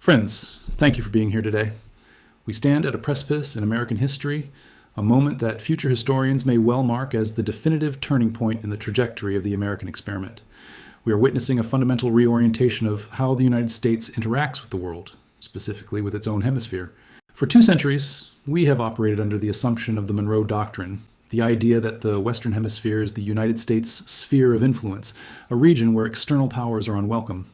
Friends, thank you for being here today. We stand at a precipice in American history, a moment that future historians may well mark as the definitive turning point in the trajectory of the American experiment. We are witnessing a fundamental reorientation of how the United States interacts with the world, specifically with its own hemisphere. For 2 centuries, we have operated under the assumption of the Donroe Doctrine, the idea that the Western Hemisphere is the United States' sphere of influence, a region where external powers are unwelcome.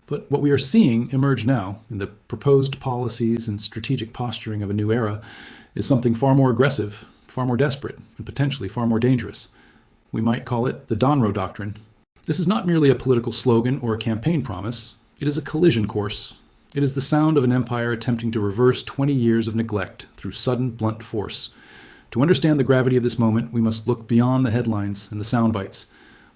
But what we are seeing emerge now, in the proposed policies and strategic posturing of a new era, is something far more aggressive, far more desperate, and potentially far more dangerous. We might call it the Donroe Doctrine. This is not merely a political slogan or a campaign promise. It is a collision course. It is the sound of an empire attempting to reverse 20 years of neglect through sudden, blunt force. To understand the gravity of this moment, we must look beyond the headlines and the sound bites.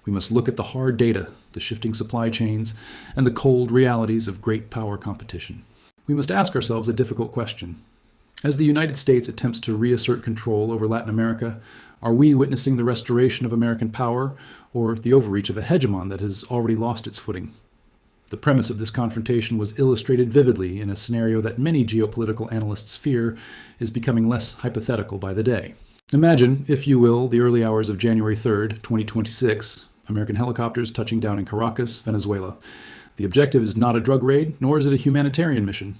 We must look at the hard data, the shifting supply chains, and the cold realities of great power competition. We must ask ourselves a difficult question. As the United States attempts to reassert control over Latin America, are we witnessing the restoration of American power or the overreach of a hegemon that has already lost its footing? The premise of this confrontation was illustrated vividly in a scenario that many geopolitical analysts fear is becoming less hypothetical by the day. Imagine, if you will, the early hours of January 3rd, 2026, American helicopters touching down in Caracas, Venezuela. The objective is not a drug raid, nor is it a humanitarian mission.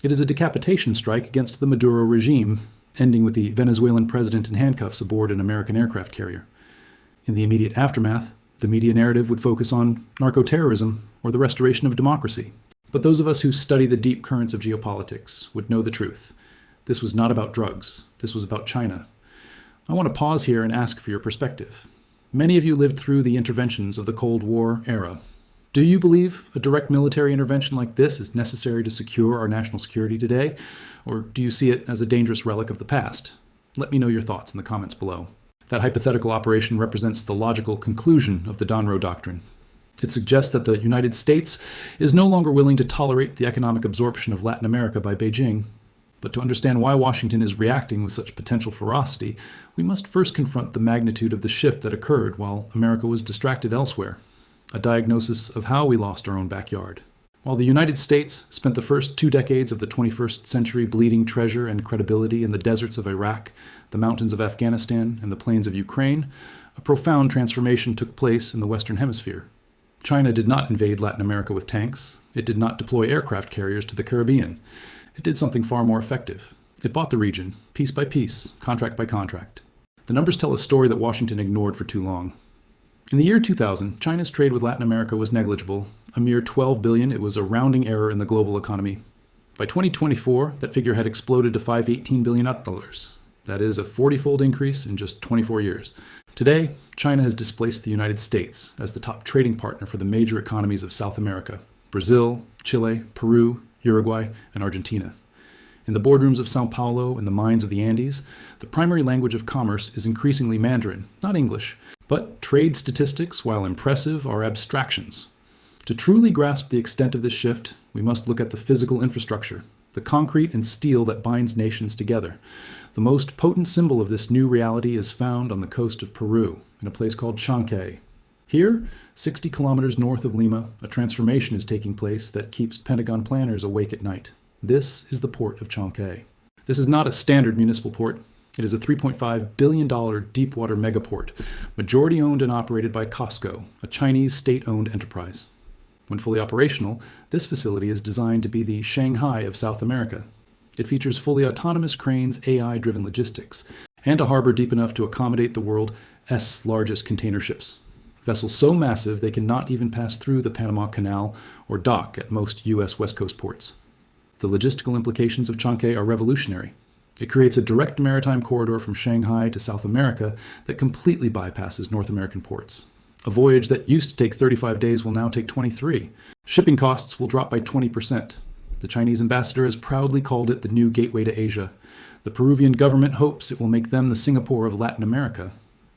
It is a decapitation strike against the Maduro regime, ending with the Venezuelan president in handcuffs aboard an American aircraft carrier. In the immediate aftermath, the media narrative would focus on narco-terrorism or the restoration of democracy. But those of us who study the deep currents of geopolitics would know the truth. This was not about drugs. This was about China. I want to pause here and ask for your perspective. Many of you lived through the interventions of the Cold War era. Do you believe a direct military intervention like this is necessary to secure our national security today? Or do you see it as a dangerous relic of the past? Let me know your thoughts in the comments below. That hypothetical operation represents the logical conclusion of the Donroe Doctrine. It suggests that the United States is no longer willing to tolerate the economic absorption of Latin America by Beijing. But to understand why Washington is reacting with such potential ferocity, we must first confront the magnitude of the shift that occurred while America was distracted elsewhere, a diagnosis of how we lost our own backyard. While the United States spent the first 2 decades of the 21st century bleeding treasure and credibility in the deserts of Iraq, the mountains of Afghanistan, and the plains of Ukraine, a profound transformation took place in the Western Hemisphere. China did not invade Latin America with tanks. It did not deploy aircraft carriers to the Caribbean. It did something far more effective. It bought the region, piece by piece, contract by contract. The numbers tell a story that Washington ignored for too long. In the year 2000, China's trade with Latin America was negligible. A mere $12 billion, it was a rounding error in the global economy. By 2024, that figure had exploded to $518 billion. That is a 40-fold increase in just 24 years. Today, China has displaced the United States as the top trading partner for the major economies of South America: Brazil, Chile, Peru, Uruguay, and Argentina. In the boardrooms of Sao Paulo and the mines of the Andes, the primary language of commerce is increasingly Mandarin, not English. But trade statistics, while impressive, are abstractions. To truly grasp the extent of this shift, we must look at the physical infrastructure, the concrete and steel that binds nations together. The most potent symbol of this new reality is found on the coast of Peru, in a place called Chancay. Here, 60 kilometers north of Lima, a transformation is taking place that keeps Pentagon planners awake at night. This is the port of Chancay. This is not a standard municipal port. It is a $3.5 billion deepwater megaport, majority owned and operated by COSCO, a Chinese state-owned enterprise. When fully operational, this facility is designed to be the Shanghai of South America. It features fully autonomous cranes, AI-driven logistics, and a harbor deep enough to accommodate the world's largest container ships. Vessels so massive they cannot even pass through the Panama Canal or dock at most U.S. West Coast ports. The logistical implications of Chancay are revolutionary. It creates a direct maritime corridor from Shanghai to South America that completely bypasses North American ports. A voyage that used to take 35 days will now take 23. Shipping costs will drop by 20%. The Chinese ambassador has proudly called it the new gateway to Asia. The Peruvian government hopes it will make them the Singapore of Latin America.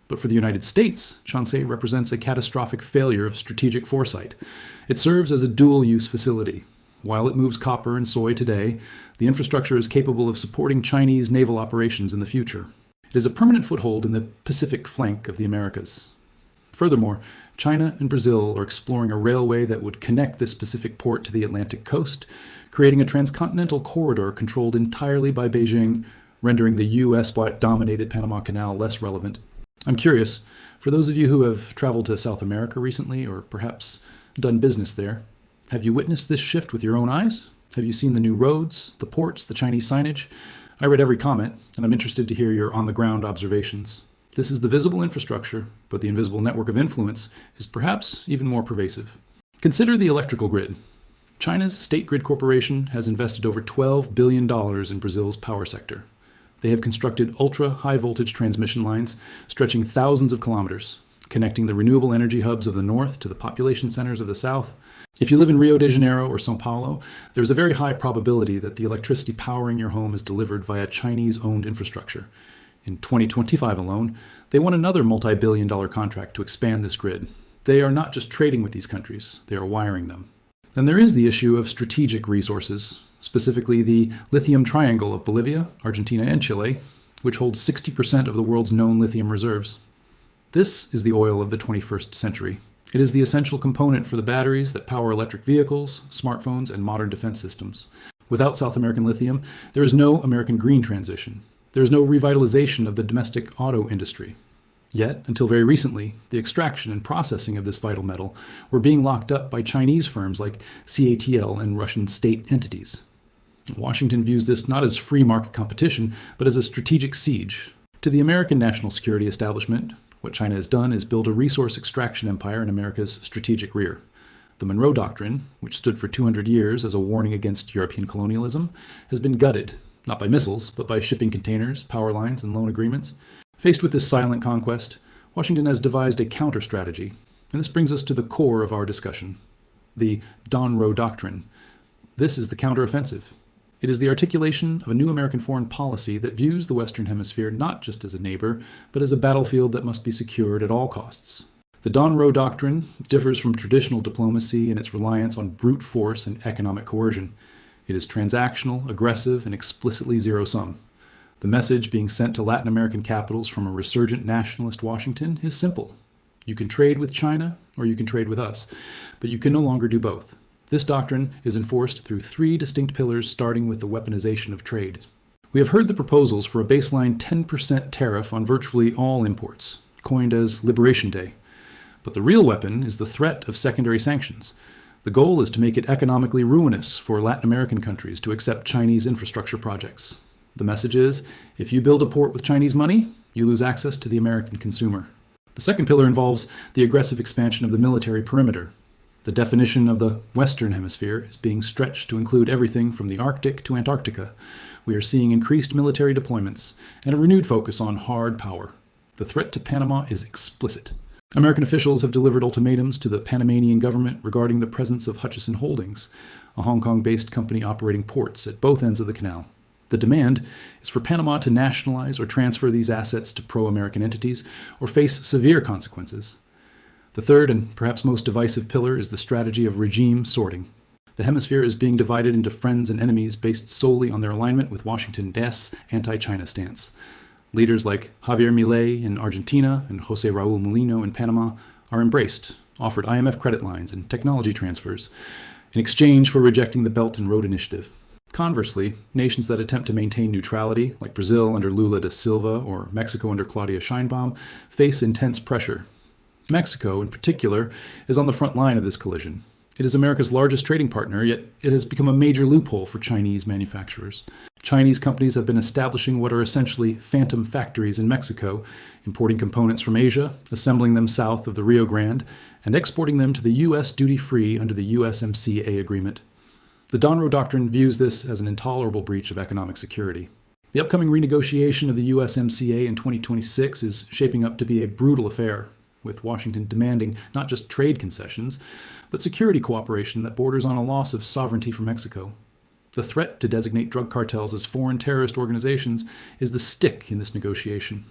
But for the United States, Chancay represents a catastrophic failure of strategic foresight. It serves as a dual-use facility. While it moves copper and soy today, the infrastructure is capable of supporting Chinese naval operations in the future. It is a permanent foothold in the Pacific flank of the Americas. Furthermore, China and Brazil are exploring a railway that would connect this Pacific port to the Atlantic coast, creating a transcontinental corridor controlled entirely by Beijing, rendering the U.S.-dominated Panama Canal less relevant. I'm curious, for those of you who have traveled to South America recently, or perhaps done business there, have you witnessed this shift with your own eyes? Have you seen the new roads, the ports, the Chinese signage? I read every comment, and I'm interested to hear your on-the-ground observations. This is the visible infrastructure, but the invisible network of influence is perhaps even more pervasive. Consider the electrical grid. China's State Grid Corporation has invested over $12 billion in Brazil's power sector. They have constructed ultra-high voltage transmission lines stretching thousands of kilometers, connecting the renewable energy hubs of the north to the population centers of the south. If you live in Rio de Janeiro or São Paulo, there's a very high probability that the electricity powering your home is delivered via Chinese-owned infrastructure. In 2025 alone, they won another multi-billion-dollar contract to expand this grid. They are not just trading with these countries, they are wiring them. Then there is the issue of strategic resources, specifically the Lithium Triangle of Bolivia, Argentina, and Chile, which holds 60% of the world's known lithium reserves. This is the oil of the 21st century. It is the essential component for the batteries that power electric vehicles, smartphones, and modern defense systems. Without South American lithium, there is no American green transition. There is no revitalization of the domestic auto industry. Yet, until very recently, the extraction and processing of this vital metal were being locked up by Chinese firms like CATL and Russian state entities. Washington views this not as free market competition, but as a strategic siege. To the American national security establishment, what China has done is build a resource extraction empire in America's strategic rear. The Donroe Doctrine, which stood for 200 years as a warning against European colonialism, has been gutted, not by missiles, but by shipping containers, power lines, and loan agreements. Faced with this silent conquest, Washington has devised a counter-strategy, and this brings us to the core of our discussion, the Donroe Doctrine. This is the counteroffensive. It is the articulation of a new American foreign policy that views the Western Hemisphere not just as a neighbor, but as a battlefield that must be secured at all costs. The Donroe Doctrine differs from traditional diplomacy in its reliance on brute force and economic coercion. It is transactional, aggressive, and explicitly zero-sum. The message being sent to Latin American capitals from a resurgent nationalist Washington is simple. You can trade with China, or you can trade with us, but you can no longer do both. This doctrine is enforced through three distinct pillars, starting with the weaponization of trade. We have heard the proposals for a baseline 10% tariff on virtually all imports, coined as Liberation Day. But the real weapon is the threat of secondary sanctions. The goal is to make it economically ruinous for Latin American countries to accept Chinese infrastructure projects. The message is, if you build a port with Chinese money, you lose access to the American consumer. The second pillar involves the aggressive expansion of the military perimeter. The definition of the Western Hemisphere is being stretched to include everything from the Arctic to Antarctica. We are seeing increased military deployments and a renewed focus on hard power. The threat to Panama is explicit. American officials have delivered ultimatums to the Panamanian government regarding the presence of Hutchison Holdings, a Hong Kong-based company operating ports at both ends of the canal. The demand is for Panama to nationalize or transfer these assets to pro-American entities or face severe consequences. The third and perhaps most divisive pillar is the strategy of regime sorting. The hemisphere is being divided into friends and enemies based solely on their alignment with Washington's anti-China stance. Leaders like Javier Milei in Argentina and José Raúl Mulino in Panama are embraced, offered IMF credit lines and technology transfers in exchange for rejecting the Belt and Road Initiative. Conversely, nations that attempt to maintain neutrality, like Brazil under Lula da Silva or Mexico under Claudia Sheinbaum, face intense pressure. Mexico, in particular, is on the front line of this collision. It is America's largest trading partner, yet it has become a major loophole for Chinese manufacturers. Chinese companies have been establishing what are essentially phantom factories in Mexico, importing components from Asia, assembling them south of the Rio Grande, and exporting them to the U.S. duty-free under the USMCA agreement. The Donroe Doctrine views this as an intolerable breach of economic security. The upcoming renegotiation of the USMCA in 2026 is shaping up to be a brutal affair, with Washington demanding not just trade concessions, but security cooperation that borders on a loss of sovereignty for Mexico. The threat to designate drug cartels as foreign terrorist organizations is the stick in this negotiation,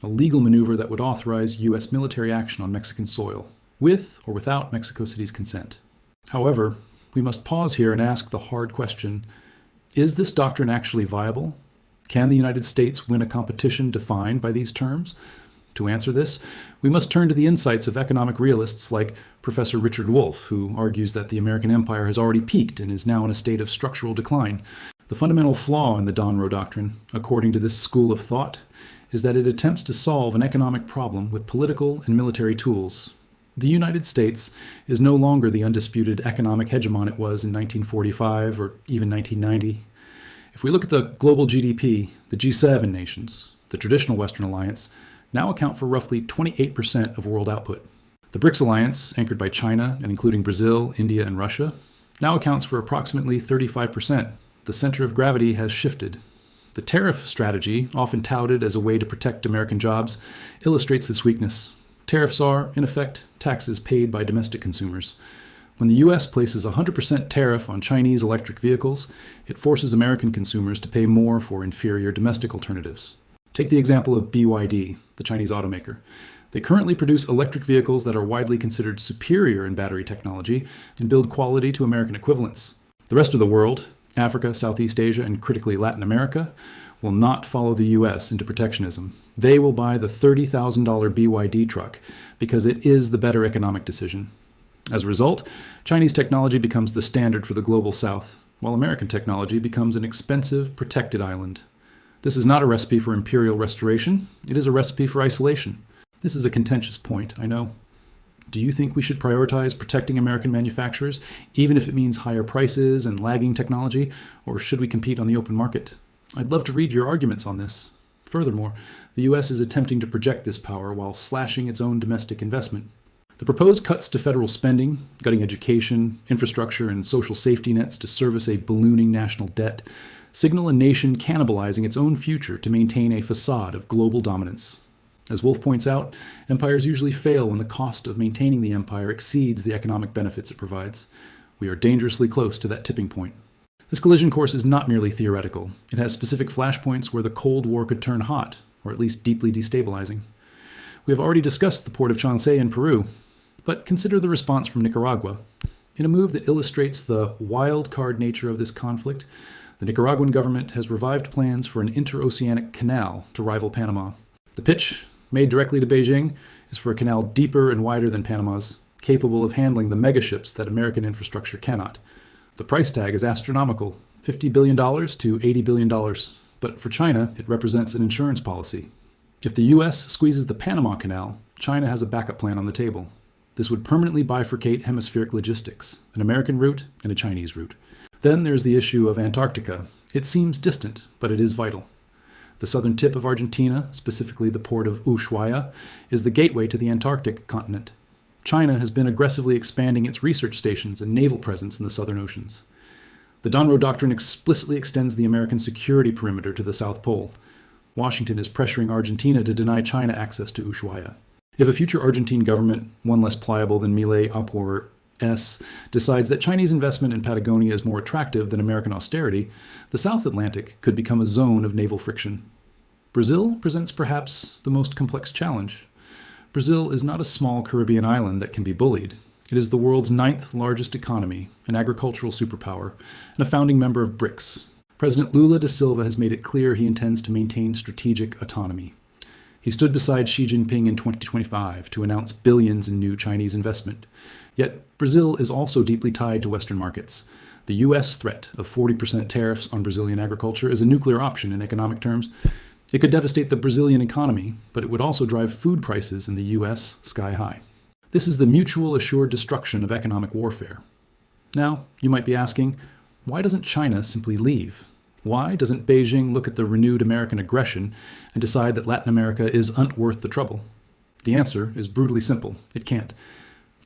a legal maneuver that would authorize U.S. military action on Mexican soil, with or without Mexico City's consent. However, we must pause here and ask the hard question, is this doctrine actually viable? Can the United States win a competition defined by these terms? To answer this, we must turn to the insights of economic realists like Professor Richard Wolff, who argues that the American empire has already peaked and is now in a state of structural decline. The fundamental flaw in the Donroe Doctrine, according to this school of thought, is that it attempts to solve an economic problem with political and military tools. The United States is no longer the undisputed economic hegemon it was in 1945 or even 1990. If we look at the global GDP, the G7 nations, the traditional Western alliance, now account for roughly 28% of world output. The BRICS alliance, anchored by China and including Brazil, India, and Russia, now accounts for approximately 35%. The center of gravity has shifted. The tariff strategy, often touted as a way to protect American jobs, illustrates this weakness. Tariffs are, in effect, taxes paid by domestic consumers. When the U.S. places a 100% tariff on Chinese electric vehicles, it forces American consumers to pay more for inferior domestic alternatives. Take the example of BYD, the Chinese automaker. They currently produce electric vehicles that are widely considered superior in battery technology and build quality to American equivalents. The rest of the world, Africa, Southeast Asia, and critically Latin America, will not follow the U.S. into protectionism. They will buy the $30,000 BYD truck because it is the better economic decision. As a result, Chinese technology becomes the standard for the global South, while American technology becomes an expensive, protected island. This is not a recipe for imperial restoration. It is a recipe for isolation. This is a contentious point, I know. Do you think we should prioritize protecting American manufacturers, even if it means higher prices and lagging technology, or should we compete on the open market? I'd love to read your arguments on this. Furthermore, the U.S. is attempting to project this power while slashing its own domestic investment. The proposed cuts to federal spending, gutting education, infrastructure, and social safety nets to service a ballooning national debt, signal a nation cannibalizing its own future to maintain a facade of global dominance. As Wolff points out, empires usually fail when the cost of maintaining the empire exceeds the economic benefits it provides. We are dangerously close to that tipping point. This collision course is not merely theoretical. It has specific flashpoints where the Cold War could turn hot, or at least deeply destabilizing. We have already discussed the port of Chancay in Peru, but consider the response from Nicaragua. In a move that illustrates the wild card nature of this conflict, the Nicaraguan government has revived plans for an interoceanic canal to rival Panama. The pitch, made directly to Beijing, is for a canal deeper and wider than Panama's, capable of handling the megaships that American infrastructure cannot. The price tag is astronomical, $50 billion to $80 billion, but for China, it represents an insurance policy. If the U.S. squeezes the Panama Canal, China has a backup plan on the table. This would permanently bifurcate hemispheric logistics, an American route and a Chinese route. Then there's the issue of Antarctica. It seems distant, but it is vital. The southern tip of Argentina, specifically the port of Ushuaia, is the gateway to the Antarctic continent. China has been aggressively expanding its research stations and naval presence in the southern oceans. The Donroe Doctrine explicitly extends the American security perimeter to the South Pole. Washington is pressuring Argentina to deny China access to Ushuaia. If a future Argentine government, one less pliable than Milei Opor S, decides that Chinese investment in Patagonia is more attractive than American austerity, the South Atlantic could become a zone of naval friction. Brazil presents perhaps the most complex challenge. Brazil is not a small Caribbean island that can be bullied. It is the world's 9th largest economy, an agricultural superpower, and a founding member of BRICS. President Lula da Silva has made it clear he intends to maintain strategic autonomy. He stood beside Xi Jinping in 2025 to announce billions in new Chinese investment. Yet Brazil is also deeply tied to Western markets. The U.S. threat of 40% tariffs on Brazilian agriculture is a nuclear option in economic terms. It could devastate the Brazilian economy, but it would also drive food prices in the U.S. sky high. This is the mutual assured destruction of economic warfare. Now, you might be asking, why doesn't China simply leave? Why doesn't Beijing look at the renewed American aggression and decide that Latin America isn't worth the trouble? The answer is brutally simple. It can't.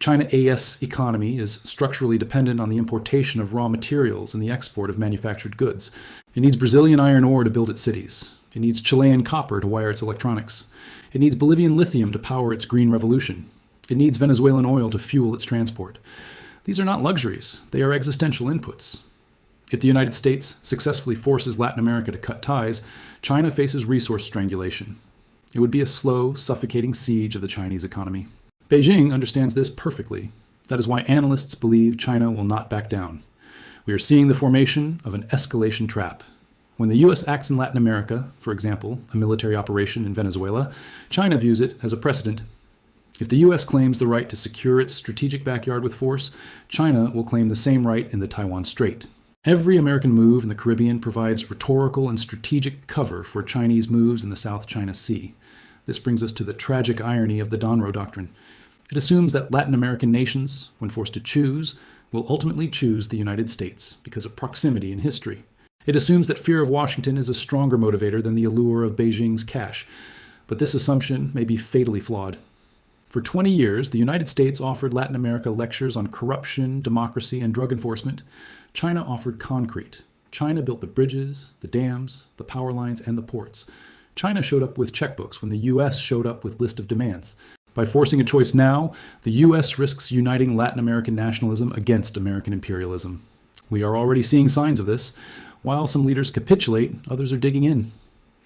China's economy is structurally dependent on the importation of raw materials and the export of manufactured goods. It needs Brazilian iron ore to build its cities. It needs Chilean copper to wire its electronics. It needs Bolivian lithium to power its green revolution. It needs Venezuelan oil to fuel its transport. These are not luxuries. They are existential inputs. If the United States successfully forces Latin America to cut ties, China faces resource strangulation. It would be a slow, suffocating siege of the Chinese economy. Beijing understands this perfectly. That is why analysts believe China will not back down. We are seeing the formation of an escalation trap. When the U.S. acts in Latin America, for example, a military operation in Venezuela, China views it as a precedent. If the U.S. claims the right to secure its strategic backyard with force, China will claim the same right in the Taiwan Strait. Every American move in the Caribbean provides rhetorical and strategic cover for Chinese moves in the South China Sea. This brings us to the tragic irony of the Donroe Doctrine. It assumes that Latin American nations, when forced to choose, will ultimately choose the United States because of proximity in history. It assumes that fear of Washington is a stronger motivator than the allure of Beijing's cash. But this assumption may be fatally flawed. For 20 years, the United States offered Latin America lectures on corruption, democracy, and drug enforcement. China offered concrete. China built the bridges, the dams, the power lines, and the ports. China showed up with checkbooks when the U.S. showed up with list of demands. By forcing a choice now, the U.S. risks uniting Latin American nationalism against American imperialism. We are already seeing signs of this. While some leaders capitulate, others are digging in.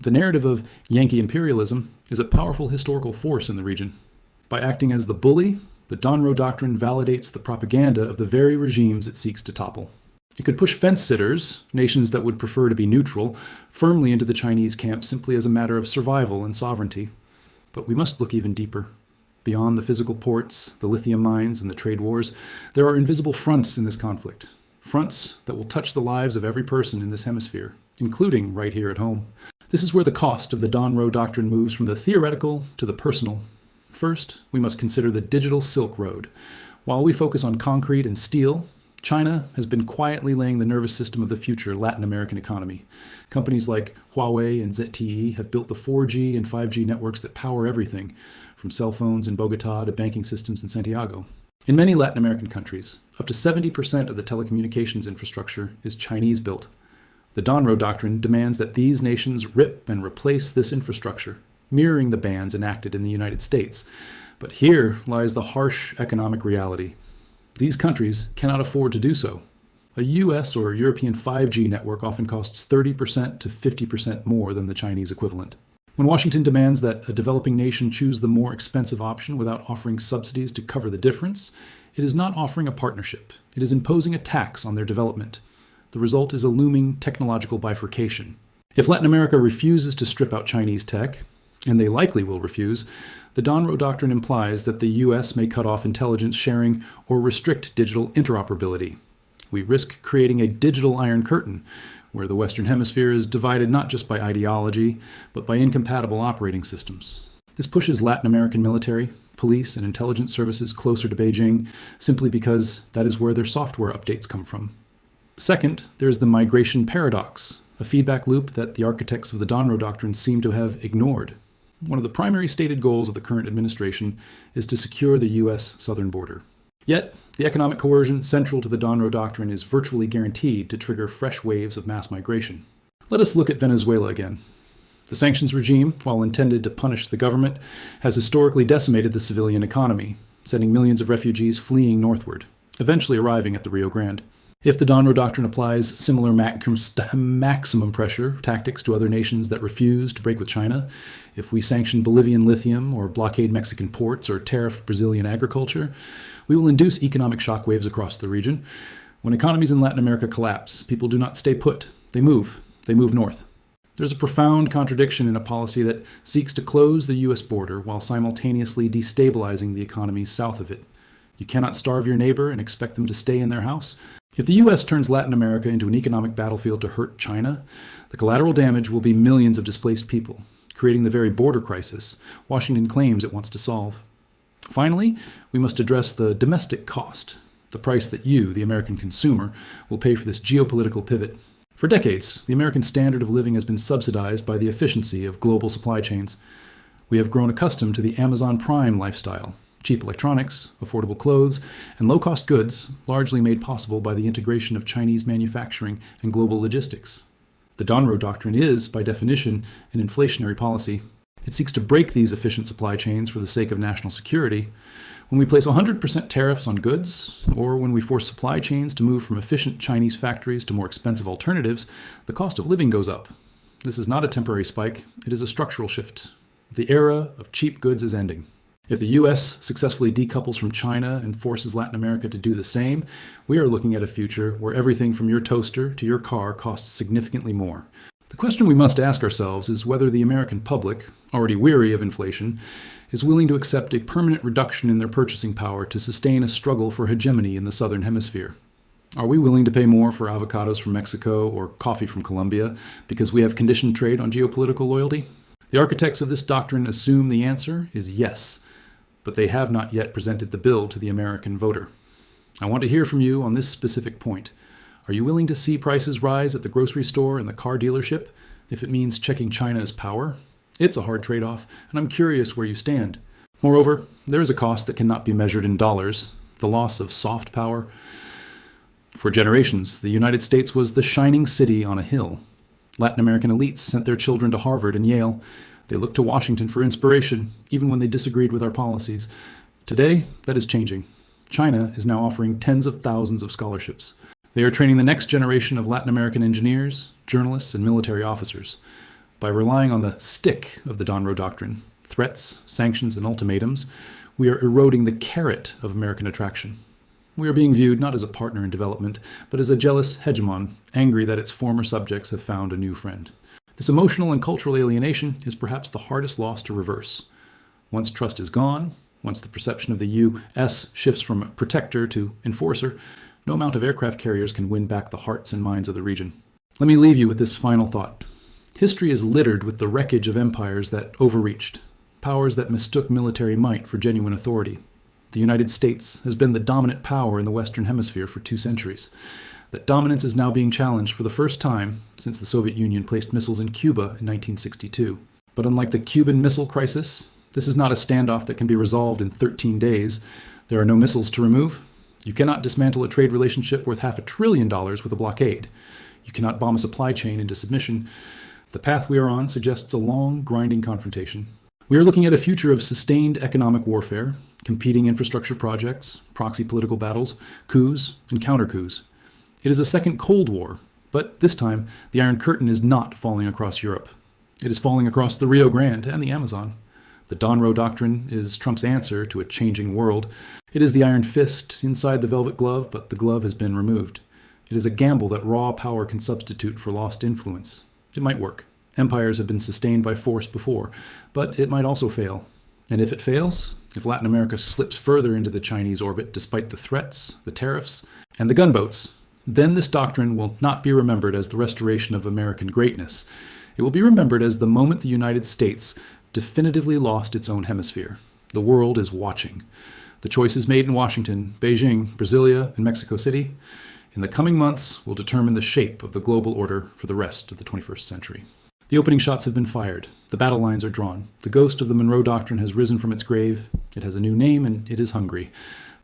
The narrative of Yankee imperialism is a powerful historical force in the region. By acting as the bully, the Donroe Doctrine validates the propaganda of the very regimes it seeks to topple. It could push fence-sitters, nations that would prefer to be neutral, firmly into the Chinese camp simply as a matter of survival and sovereignty. But we must look even deeper. Beyond the physical ports, the lithium mines, and the trade wars, there are invisible fronts in this conflict. Fronts that will touch the lives of every person in this hemisphere, including right here at home. This is where the cost of the Donroe Doctrine moves from the theoretical to the personal. First, we must consider the digital Silk Road. While we focus on concrete and steel, China has been quietly laying the nervous system of the future Latin American economy. Companies like Huawei and ZTE have built the 4G and 5G networks that power everything, from cell phones in Bogota to banking systems in Santiago. In many Latin American countries, up to 70% of the telecommunications infrastructure is Chinese-built. The Donroe Doctrine demands that these nations rip and replace this infrastructure, mirroring the bans enacted in the United States. But here lies the harsh economic reality. These countries cannot afford to do so. A US or European 5G network often costs 30% to 50% more than the Chinese equivalent. When Washington demands that a developing nation choose the more expensive option without offering subsidies to cover the difference, it is not offering a partnership. It is imposing a tax on their development. The result is a looming technological bifurcation. If Latin America refuses to strip out Chinese tech, and they likely will refuse, the Donroe Doctrine implies that the U.S. may cut off intelligence sharing or restrict digital interoperability. We risk creating a digital Iron Curtain, where the Western Hemisphere is divided not just by ideology, but by incompatible operating systems. This pushes Latin American military, police, and intelligence services closer to Beijing, simply because that is where their software updates come from. Second, there is the migration paradox, a feedback loop that the architects of the Donroe Doctrine seem to have ignored. One of the primary stated goals of the current administration is to secure the U.S. southern border. Yet, the economic coercion central to the Donroe Doctrine is virtually guaranteed to trigger fresh waves of mass migration. Let us look at Venezuela again. The sanctions regime, while intended to punish the government, has historically decimated the civilian economy, sending millions of refugees fleeing northward, eventually arriving at the Rio Grande. If the Donroe Doctrine applies similar maximum pressure tactics to other nations that refuse to break with China, if we sanction Bolivian lithium or blockade Mexican ports or tariff Brazilian agriculture, we will induce economic shockwaves across the region. When economies in Latin America collapse, people do not stay put. They move north. There's a profound contradiction in a policy that seeks to close the U.S. border while simultaneously destabilizing the economies south of it. You cannot starve your neighbor and expect them to stay in their house. If the U.S. turns Latin America into an economic battlefield to hurt China, the collateral damage will be millions of displaced people, creating the very border crisis Washington claims it wants to solve. Finally, we must address the domestic cost, the price that you, the American consumer, will pay for this geopolitical pivot. For decades, the American standard of living has been subsidized by the efficiency of global supply chains. We have grown accustomed to the Amazon Prime lifestyle, cheap electronics, affordable clothes, and low-cost goods, largely made possible by the integration of Chinese manufacturing and global logistics. The Donroe Doctrine is, by definition, an inflationary policy. It seeks to break these efficient supply chains for the sake of national security. When we place 100% tariffs on goods, or when we force supply chains to move from efficient Chinese factories to more expensive alternatives, the cost of living goes up. This is not a temporary spike, it is a structural shift. The era of cheap goods is ending. If the U.S. successfully decouples from China and forces Latin America to do the same, we are looking at a future where everything from your toaster to your car costs significantly more. The question we must ask ourselves is whether the American public, already weary of inflation, is willing to accept a permanent reduction in their purchasing power to sustain a struggle for hegemony in the Southern Hemisphere. Are we willing to pay more for avocados from Mexico or coffee from Colombia because we have conditioned trade on geopolitical loyalty? The architects of this doctrine assume the answer is yes, but they have not yet presented the bill to the American voter. I want to hear from you on this specific point. Are you willing to see prices rise at the grocery store and the car dealership if it means checking China's power? It's a hard trade-off, and I'm curious where you stand. Moreover, there is a cost that cannot be measured in dollars, the loss of soft power. For generations, the United States was the shining city on a hill. Latin American elites sent their children to Harvard and Yale. They looked to Washington for inspiration, even when they disagreed with our policies. Today, that is changing. China is now offering tens of thousands of scholarships. They are training the next generation of Latin American engineers, journalists, and military officers. By relying on the stick of the Donroe Doctrine, threats, sanctions, and ultimatums, we are eroding the carrot of American attraction. We are being viewed not as a partner in development, but as a jealous hegemon, angry that its former subjects have found a new friend. This emotional and cultural alienation is perhaps the hardest loss to reverse. Once trust is gone, once the perception of the U.S. shifts from protector to enforcer, no amount of aircraft carriers can win back the hearts and minds of the region. Let me leave you with this final thought. History is littered with the wreckage of empires that overreached, powers that mistook military might for genuine authority. The United States has been the dominant power in the Western Hemisphere for 2 centuries. That dominance is now being challenged for the first time since the Soviet Union placed missiles in Cuba in 1962. But unlike the Cuban Missile Crisis, this is not a standoff that can be resolved in 13 days. There are no missiles to remove. You cannot dismantle a trade relationship worth $500 billion with a blockade. You cannot bomb a supply chain into submission. The path we are on suggests a long, grinding confrontation. We are looking at a future of sustained economic warfare, competing infrastructure projects, proxy political battles, coups, and counter-coups. It is a second Cold War, but this time the Iron Curtain is not falling across Europe. It is falling across the Rio Grande and the Amazon. The Donroe Doctrine is Trump's answer to a changing world. It is the iron fist inside the velvet glove, but the glove has been removed. It is a gamble that raw power can substitute for lost influence. It might work. Empires have been sustained by force before, but it might also fail. And if it fails, if Latin America slips further into the Chinese orbit despite the threats, the tariffs, and the gunboats, then this doctrine will not be remembered as the restoration of American greatness. It will be remembered as the moment the United States definitively lost its own hemisphere. The world is watching. The choices made in Washington, Beijing, Brasilia, and Mexico City in the coming months will determine the shape of the global order for the rest of the 21st century. The opening shots have been fired. The battle lines are drawn. The ghost of the Monroe Doctrine has risen from its grave. It has a new name and it is hungry.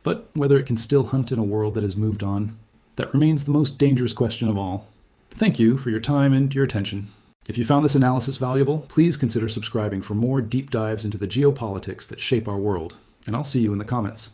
But whether it can still hunt in a world that has moved on, that remains the most dangerous question of all. Thank you for your time and your attention. If you found this analysis valuable, please consider subscribing for more deep dives into the geopolitics that shape our world. And I'll see you in the comments.